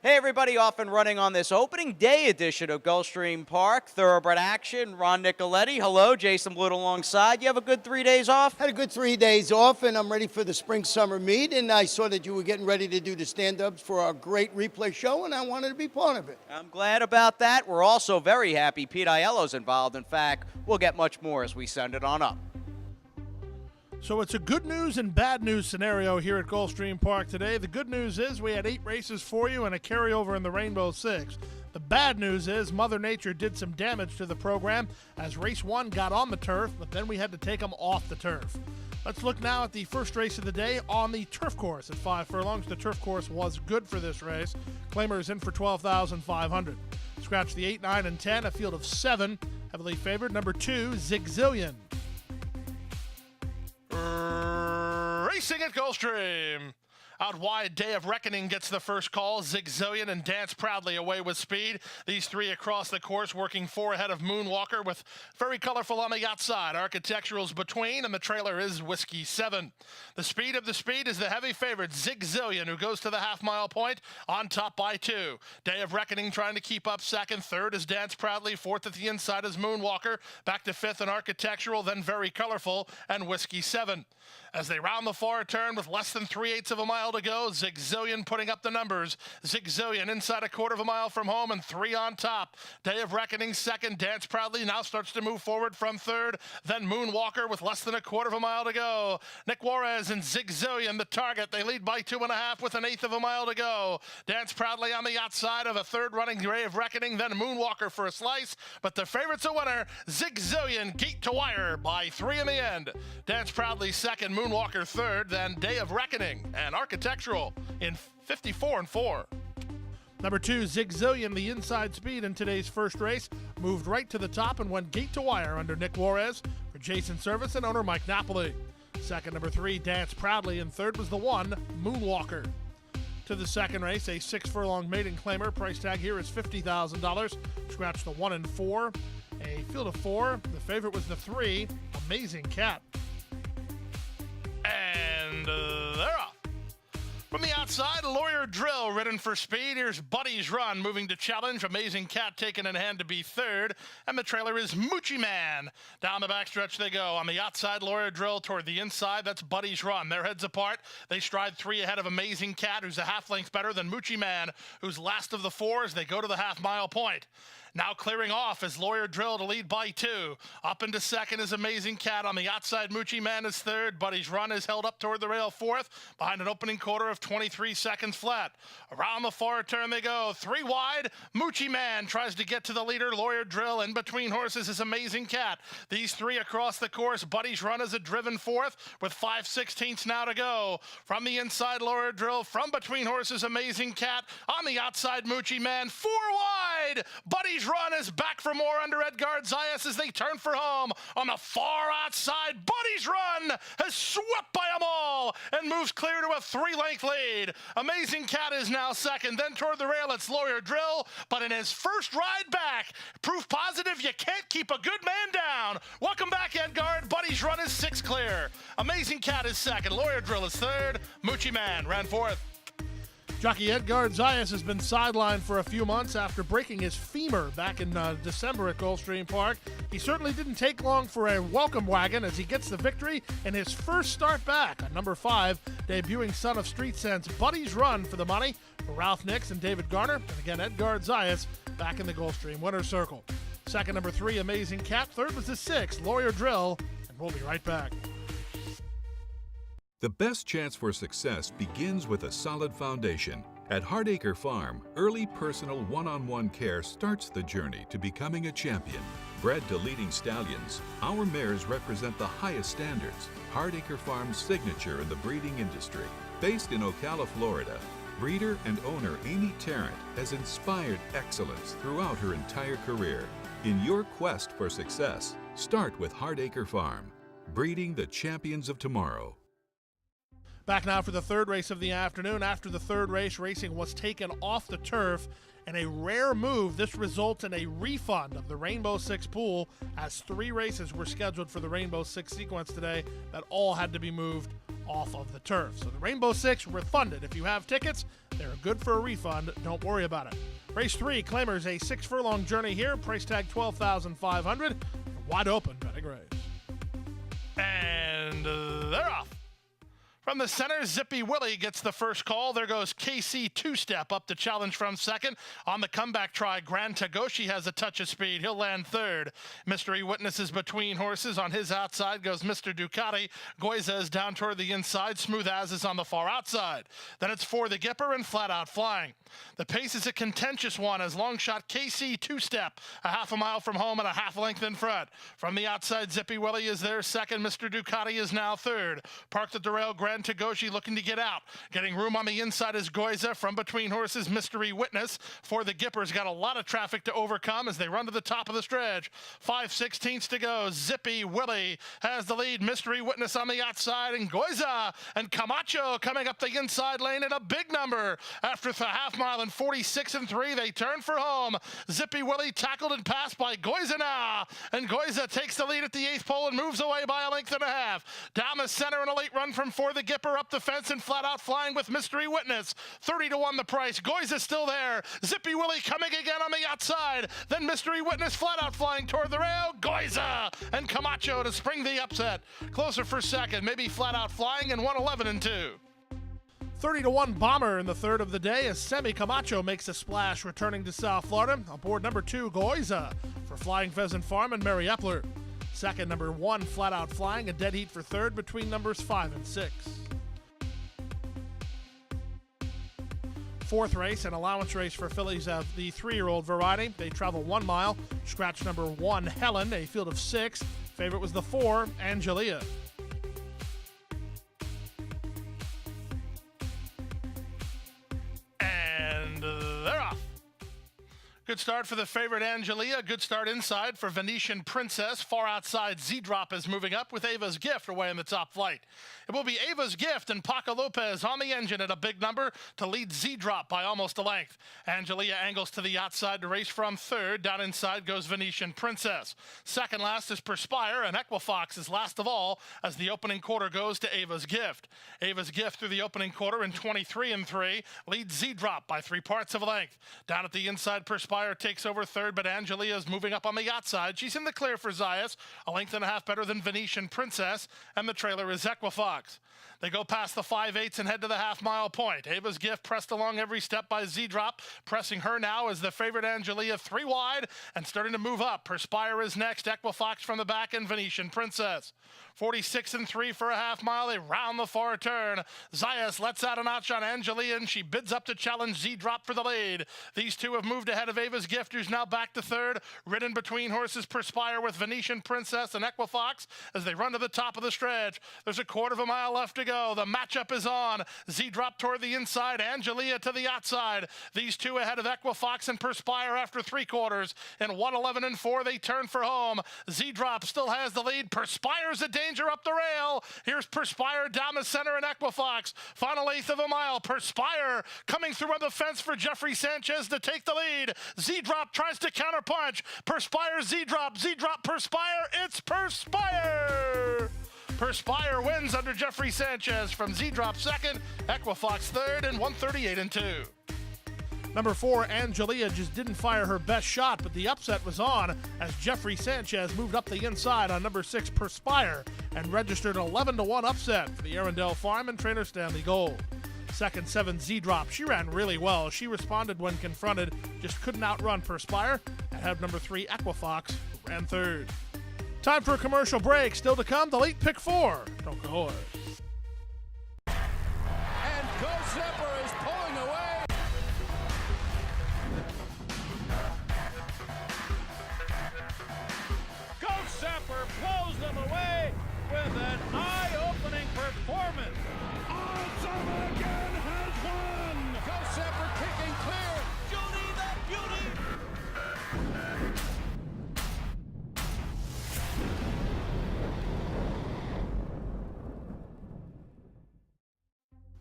Hey everybody, off and running on this opening day edition of Gulfstream Park. Thoroughbred action, Ron Nicoletti. Hello, Jason Blute alongside. You have a good 3 days off? Had a good 3 days off, and I'm ready for the spring-summer meet, and I saw that you were getting ready to do the stand-ups for our great replay show, and I wanted to be part of it. I'm glad about that. We're also very happy Pete Aiello's involved. In fact, we'll get much more as we send it on up. So it's a good news and bad news scenario here at Gulfstream Park today. The good news is we had 8 races for you and a carryover in the Rainbow Six. The bad news is Mother Nature did some damage to the program as race 1 got on the turf, but then we had to take them off the turf. Let's look now at the first race of the day on the turf course at 5 furlongs. The turf course was good for this race. Claimer is in for $12,500. Scratch the 8, 9, and 10, a field of 7. Heavily favored, number 2, Zigzillion. Racing at Gulfstream. Out wide, Day of Reckoning gets the first call. Zigzillion and Dance Proudly away with speed. These 3 across the course working 4 ahead of Moonwalker with very colorful on the outside. Architectural's between, and the trailer is Whiskey 7. The speed of the speed is the heavy favorite, Zigzillion, who goes to the half-mile point on top by 2. Day of Reckoning trying to keep up second. Third is Dance Proudly. Fourth at the inside is Moonwalker. Back to fifth and Architectural, then Very Colorful, and Whiskey 7. As they round the far turn with less than 3/8 of a mile to go, Zigzillion putting up the numbers. Zigzillion inside a quarter of a mile from home and 3 on top. Day of Reckoning second. Dance Proudly now starts to move forward from third. Then Moonwalker with less than a quarter of a mile to go. Nick Juarez and Zigzillion the target. They lead by 2.5 with 1/8 of a mile to go. Dance Proudly on the outside of a third running Day of Reckoning. Then Moonwalker for a slice. But the favorite's a winner. Zigzillion gate to wire by 3 in the end. Dance Proudly second. Moonwalker third, then Day of Reckoning and Architectural in 54-4. Number 2, Zigzillion, the inside speed in today's first race, moved right to the top and went gate to wire under Nick Juarez for Jason Service and owner Mike Napoli. Second, number 3, Dance Proudly, and third was the 1, Moonwalker. To the second race, a 6 furlong maiden claimer. Price tag here is $50,000. Scratch the 1 and 4. A field of 4. The favorite was the 3, Amazing Cat. And they're off. From the outside, Lawyer Drill ridden for speed. Here's Buddy's Run moving to challenge. Amazing Cat taken in hand to be third. And the trailer is Moochie Man. Down the backstretch they go. On the outside, Lawyer Drill toward the inside. That's Buddy's Run. Their heads apart. They stride 3 ahead of Amazing Cat, who's a half length better than Moochie Man, who's last of the 4 as they go to the half-mile point. Now clearing off is Lawyer Drill to lead by 2. Up into second is Amazing Cat. On the outside, Moochie Man is third. Buddy's Run is held up toward the rail fourth behind an opening quarter of 23 seconds flat. Around the far turn they go. 3 wide. Moochie Man tries to get to the leader. Lawyer Drill in between horses is Amazing Cat. These 3 across the course. Buddy's Run is a driven fourth with 5/16 now to go. From the inside, Lawyer Drill. From between horses, Amazing Cat. On the outside, Moochie Man. 4 wide. Buddy's Run is back for more under Edgard Zayas as they turn for home. On the far outside, Buddy's Run has swept by them all and moves clear to a 3-length lead. Amazing Cat is now second. Then toward the rail, it's Lawyer Drill. But in his first ride back, proof positive you can't keep a good man down. Welcome back, Edgard. Buddy's Run is 6 clear. Amazing Cat is second. Lawyer Drill is third. Moochie Man ran fourth. Jockey Edgard Zayas has been sidelined for a few months after breaking his femur back in December at Gulfstream Park. He certainly didn't take long for a welcome wagon as he gets the victory in his first start back on number 5, debuting son of Street Sense, Buddy's Run for the money for Ralph Nix and David Garner. And again, Edgard Zayas back in the Gulfstream winner's circle. Second, number 3, Amazing Cat. Third was the 6, Lawyer Drill. And we'll be right back. The best chance for success begins with a solid foundation. At Hardacre Farm, early personal one-on-one care starts the journey to becoming a champion. Bred to leading stallions, our mares represent the highest standards. Hardacre Farm's signature in the breeding industry. Based in Ocala, Florida, breeder and owner Amy Tarrant has inspired excellence throughout her entire career. In your quest for success, start with Hardacre Farm, breeding the champions of tomorrow. Back now for the third race of the afternoon. After the third race, racing was taken off the turf. In a rare move, this results in a refund of the Rainbow Six pool, as 3 races were scheduled for the Rainbow Six sequence today that all had to be moved off of the turf. So the Rainbow Six refunded. If you have tickets, they're good for a refund. Don't worry about it. Race 3 claimers a 6-furlong journey here. Price tag $12,500. Wide open betting race. And they're off. From the center, Zippy Willie gets the first call. There goes KC Two-Step up to challenge from second. On the comeback try, Grand Tagoshi has a touch of speed. He'll land third. Mystery Witness is between horses. On his outside goes Mr. Ducati. Goiza is down toward the inside. Smooth As is on the far outside. Then it's For the Gipper and Flat Out Flying. The pace is a contentious one as long shot KC Two-Step a half a mile from home and a half length in front. From the outside, Zippy Willie is there second. Mr. Ducati is now third. Parked at the rail, Grand Tagoshi looking to get out. Getting room on the inside is Goiza. From between horses, Mystery Witness. For the Gipper's got a lot of traffic to overcome as they run to the top of the stretch. 5/16 to go. Zippy Willie has the lead. Mystery Witness on the outside, and Goiza and Camacho coming up the inside lane at a big number. After the half mile and 46-3, they turn for home. Zippy Willie tackled and passed by Goiza now, and Goiza takes the lead at the 8th pole and moves away by a length and a half. Down the center, an elite run from For the Gipper up the fence and Flat Out Flying with Mystery Witness. 30-1 the price. Goiza's still there. Zippy Willie coming again on the outside. Then Mystery Witness Flat Out Flying toward the rail. Goiza and Camacho to spring the upset. Closer for second, maybe Flat Out Flying, and 111-2. 30-1 Bomber in the third of the day as Semi Camacho makes a splash returning to South Florida. Aboard number 2, Goiza for Flying Pheasant Farm and Mary Epler. Second, number 1, Flat Out Flying, a dead heat for third between numbers 5 and 6. Fourth race, an allowance race for fillies of the 3-year-old variety. They travel 1 mile. Scratch number 1, Helen, a field of 6. Favorite was the 4, Angelia. And they're off. Good start for the favorite Angelia. Good start inside for Venetian Princess. Far outside, Z-Drop is moving up with Ava's Gift away in the top flight. It will be Ava's Gift and Paco Lopez on the engine at a big number to lead Z-Drop by almost a length. Angelia angles to the outside to race from third. Down inside goes Venetian Princess. Second last is Perspire, and Equifox is last of all as the opening quarter goes to Ava's Gift. Ava's Gift through the opening quarter in 23-3 leads Z-Drop by 3 parts of a length. Down at the inside, Perspire takes over third, but Angelia is moving up on the outside. She's in the clear for Zayas, a length and a half better than Venetian Princess, and the trailer is Equifox. They go past the 5/8 and head to the half-mile point. Ava's Gift pressed along every step by Z-Drop, pressing her now as the favorite Angelia 3 wide and starting to move up. Perspire is next, Equifox from the back, and Venetian Princess. 46-3 for a half mile. They round the far turn. Zayas lets out a notch on Angelia, and she bids up to challenge Z-Drop for the lead. These two have moved ahead of Ava's Gift, who's now back to third. Ridden between horses, Perspire with Venetian Princess and Equifox as they run to the top of the stretch. There's a quarter of a mile left to go. The matchup is on. Z-Drop toward the inside, Angelia to the outside. These two ahead of Equifox and Perspire after 3 quarters. In 111-4, they turn for home. Z-Drop still has the lead. Perspire's a danger up the rail. Here's Perspire down the center and Equifox. Final 1/8 of a mile. Perspire coming through on the fence for Jeffrey Sanchez to take the lead. Z-Drop tries to counterpunch. Perspire, Z-Drop, Z-Drop, Perspire. It's Perspire! Perspire wins under Jeffrey Sanchez from Z-Drop second, Equifox third, and 138-2. Number 4, Angelia just didn't fire her best shot, but the upset was on as Jeffrey Sanchez moved up the inside on number 6, Perspire, and registered an 11-1 upset for the Arundel Farm and trainer Stanley Gold. Second, 7, Z-Drop. She ran really well. She responded when confronted, just couldn't outrun Perspire, and had number 3, Equifox, who ran third. Time for a commercial break. Still to come, the late pick 4. Don't go away. And Go Zipper is pulling away. Go Zipper blows them away with an eye-opening performance. Zipper again has won. Go Zipper kicking clear. Judy the Beauty.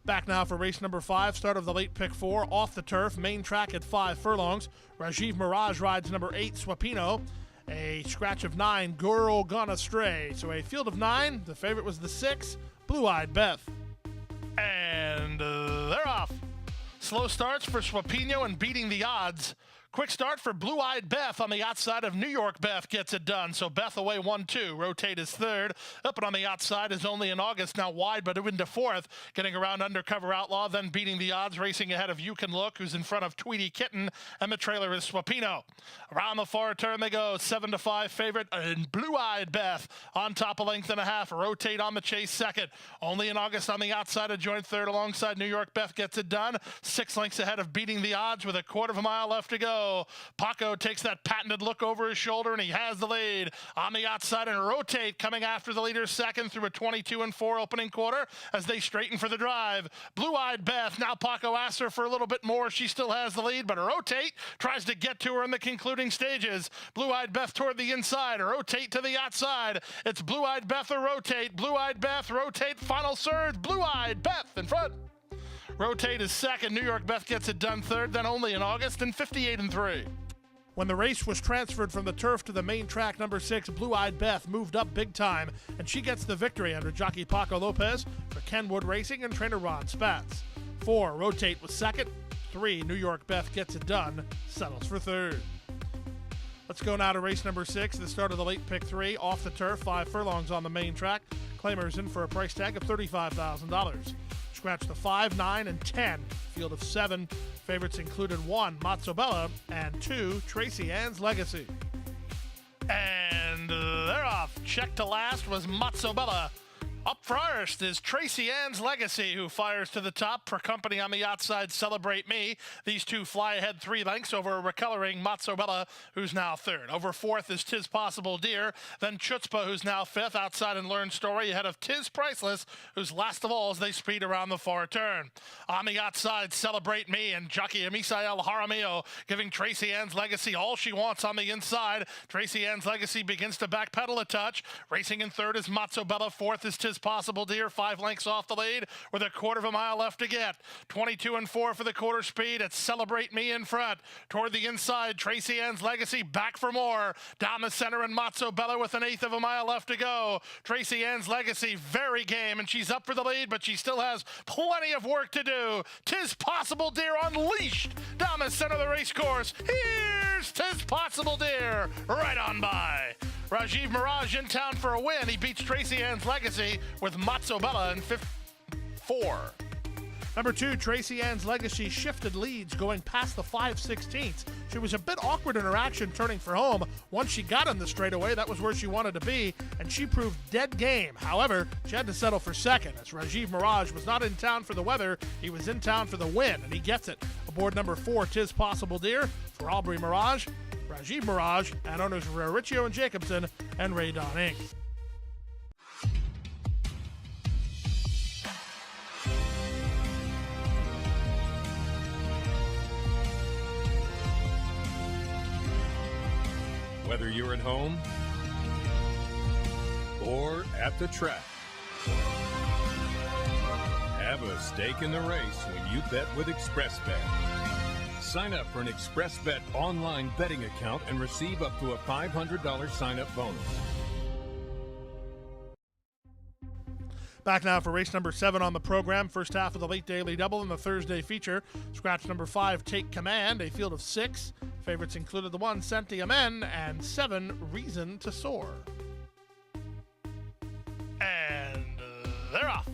Back now for race number 5, start of the late pick 4, off the turf, main track at 5 furlongs. Rajiv Mirage rides number 8, Swapino. A scratch of 9, Girl Gone Astray. So a field of 9, the favorite was the 6, Blue Eyed Beth. And they're off. Slow starts for Swapino and Beating the Odds. Quick start for Blue Eyed Beth on the outside of New York. Beth gets it done. So Beth away 1-2. Rotate is third. Up and on the outside is Only in August. Now wide, but into fourth. Getting around Undercover Outlaw, then Beating the Odds. Racing ahead of You Can Look, who's in front of Tweety Kitten. And the trailer is Swapino. Around the far turn they go. 7-5 favorite. And Blue Eyed Beth on top, a length and a half. Rotate on the chase second. Only in August on the outside of joint third alongside New York. Beth gets it done. 6 lengths ahead of Beating the Odds with a quarter of a mile left to go. Paco takes that patented look over his shoulder, and he has the lead. On the outside and Rotate coming after the leader second through a 22-4 opening quarter as they straighten for the drive. Blue-Eyed Beth, now Paco asks her for a little bit more. She still has the lead, but Rotate tries to get to her in the concluding stages. Blue-Eyed Beth toward the inside, Rotate to the outside. It's Blue-Eyed Beth or Rotate. Blue-Eyed Beth, Rotate, final surge. Blue-Eyed Beth in front. Rotate is second. New York Beth gets it done third, then Only in August, and 58-3. When the race was transferred from the turf to the main track, number 6, Blue-Eyed Beth moved up big time, and she gets the victory under jockey Paco Lopez for Kenwood Racing and trainer Ron Spatz. 4, Rotate was second. 3, New York Beth gets it done, settles for third. Let's go now to race number 6, the start of the late pick 3, off the turf, 5 furlongs on the main track. Claimers in for a price tag of $35,000. Scratch the 5, 9, and 10. Field of 7. Favorites included 1, Mazzobella, and 2, Tracy Ann's Legacy. And they're off. Check to last was Mazzobella. Up first is Tracy Ann's Legacy, who fires to the top. For company on the outside, Celebrate Me. These two fly ahead 3 lengths over a recoloring Mazzobella, who's now third. Over fourth is Tis Possible Dear. Then Chutzpah, who's now fifth. Outside and Learn Story ahead of Tis Priceless, who's last of all as they speed around the far turn. On the outside, Celebrate Me and jockey Misael Jaramillo giving Tracy Ann's Legacy all she wants on the inside. Tracy Ann's Legacy begins to backpedal a touch. Racing in third is Mazzobella. Fourth is Tis Possible Dear, 5 lengths off the lead with a quarter of a mile left to get. 22-4 for the quarter speed. It's Celebrate Me in front. Toward the inside, Tracy Ann's Legacy back for more. Down the center and Mazzobella with an eighth of a mile left to go. Tracy Ann's Legacy very game, and she's up for the lead, but she still has plenty of work to do. Tis Possible Dear unleashed down the center of the race course. Here's Tis Possible Dear right on by. Rajiv Mirage in town for a win. He beats Tracy Ann's Legacy with Mazzobella in 4. Number 2, Tracy Ann's Legacy shifted leads going past the 5/16. She was a bit awkward in her action turning for home. Once she got in the straightaway, that was where she wanted to be, and she proved dead game. However, she had to settle for second, as Rajiv Mirage was not in town for the weather. He was in town for the win, and he gets it. Aboard number 4, Tis Possible Dear, for Aubrey Mirage, Rajiv Mirage, and owners Riccio and Jacobson, and Ray Don Inc. Whether you're at home or at the track, have a stake in the race when you bet with ExpressBet. Sign up for an ExpressBet online betting account and receive up to a $500 sign-up bonus. Back now for race number 7 on the program. First half of the late daily double and the Thursday feature. Scratch number 5, Take Command, a field of 6. Favorites included the 1, Sentiamen, and 7, Reason to Soar. And they're off.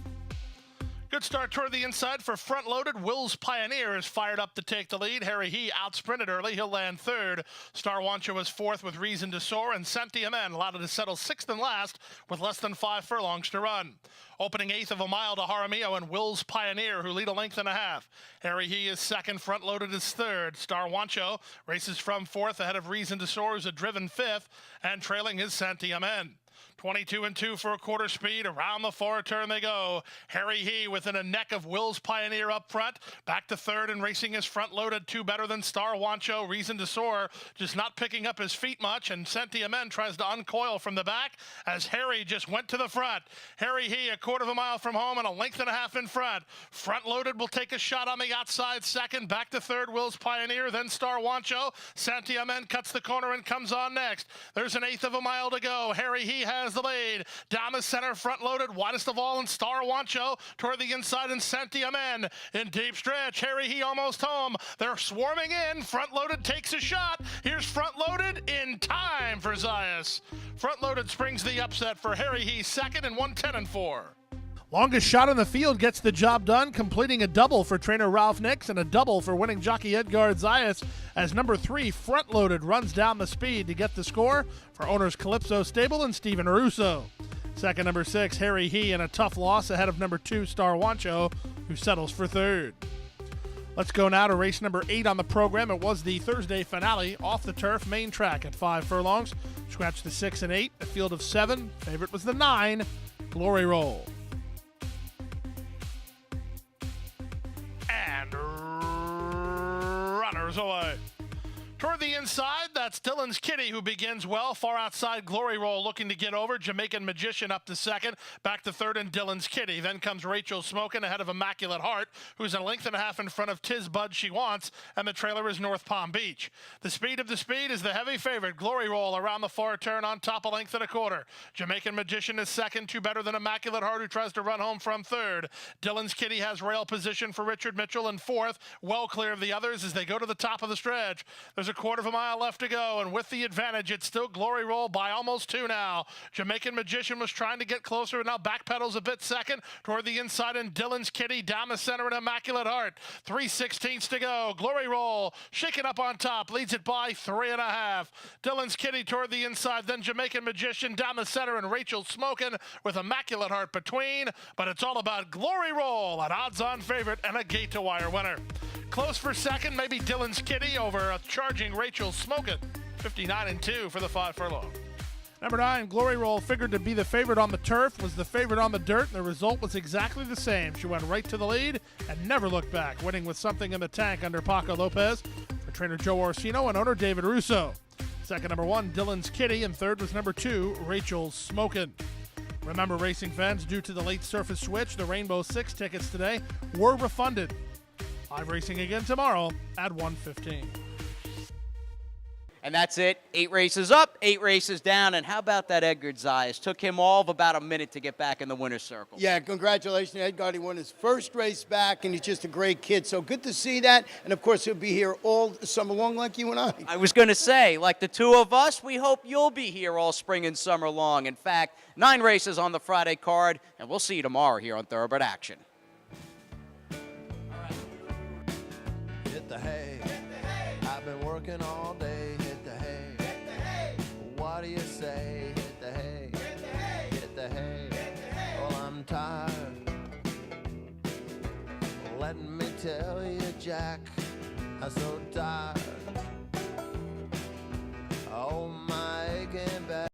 Good start toward the inside for front-loaded. Will's Pioneer is fired up to take the lead. Harry He outsprinted early. He'll land third. Star Wancho was fourth with Reason to Soar, and Sentiamen allowed to settle sixth and last with less than 5 furlongs to run. Opening eighth of a mile to Jaramillo and Will's Pioneer, who lead a length and a half. Harry He is second. Front-loaded is third. Star Wancho races from fourth ahead of Reason to Soar, who's a driven fifth, and trailing is Sentiamen. 22-2 for a quarter speed. Around the far turn they go. Harry He within a neck of Will's Pioneer up front. Back to third and racing his front-loaded 2 better than Star Wancho. Reason to Soar just not picking up his feet much, and Sentiamen tries to uncoil from the back as Harry just went to the front. Harry He a quarter of a mile from home and a length and a half in front. Front-loaded will take a shot on the outside second. Back to third, Will's Pioneer, then Star Wancho. Sentiamen cuts the corner and comes on next. There's an eighth of a mile to go. Harry He has has the lead. Down the center, front-loaded, widest of all, and Star Wancho toward the inside, and Sentiamen in deep stretch. Harry He almost home. They're swarming in. Front-loaded takes a shot. Here's front-loaded in time for Zayas. Front-loaded springs the upset for Harry He, second, and 1:10-4. Longest shot on the field gets the job done, completing a double for trainer Ralph Nix and a double for winning jockey Edgar Zayas as number 3, Front Loaded, runs down the speed to get the score for owners Calypso Stable and Steven Russo. Second, number 6, Harry He, in a tough loss ahead of number 2, Star Wancho, who settles for third. Let's go now to race number 8 on the program. It was the Thursday finale off the turf, main track at 5 furlongs. Scratched the 6 and 8, a field of 7. Favorite was the 9, Glory Roll. And runners away. Toward the inside, that's Dylan's Kitty, who begins well. Far outside, Glory Roll looking to get over. Jamaican Magician up to second. Back to third, and Dylan's Kitty. Then comes Rachel Smokin' ahead of Immaculate Heart, who's a length and a half in front of Tiz Bud She Wants, and the trailer is North Palm Beach. The speed of the speed is the heavy favorite. Glory Roll around the far turn on top, a length and a quarter. Jamaican Magician is second, 2 better than Immaculate Heart, who tries to run home from third. Dylan's Kitty has rail position for Richard Mitchell in fourth, well clear of the others as they go to the top of the stretch. There's a quarter of a mile left to go, and with the advantage, it's still Glory Roll by almost 2 now. Jamaican Magician was trying to get closer, and now backpedals a bit second toward the inside, and Dylan's Kitty down the center, and Immaculate Heart. 3/16 to go. Glory Roll shaking up on top, leads it by 3.5. Dylan's Kitty toward the inside, then Jamaican Magician down the center, and Rachel Smokin' with Immaculate Heart between. But it's all about Glory Roll, an odds-on favorite and a gate-to-wire winner. Close for second, maybe Dylan's Kitty over a charging Rachel Smokin'. 59-2 for the 5 furlong. Number 9, Glory Roll, figured to be the favorite on the turf, was the favorite on the dirt, and the result was exactly the same. She went right to the lead and never looked back, winning with something in the tank under Paco Lopez for trainer Joe Orsino and owner David Russo. Second, number 1, Dylan's Kitty, and third was number 2, Rachel Smokin'. Remember, racing fans, due to the late surface switch, the Rainbow 6 tickets today were refunded. Live racing again tomorrow at 1:15. And that's it. 8 races up, 8 races down. And how about that Edgar Zayas? Took him all of about a minute to get back in the winner's circle. Yeah, congratulations, Edgar. He won his first race back, and he's just a great kid. So good to see that. And, of course, he'll be here all summer long like you and I. I was going to say, like the two of us, we hope you'll be here all spring and summer long. In fact, 9 races on the Friday card, and we'll see you tomorrow here on Thoroughbred Action. Hit the hay. I've been working all day. Hit the hay. What do you say? Hit the hay. Hit the hay. Well, I'm tired. Let me tell you, Jack, I'm so tired.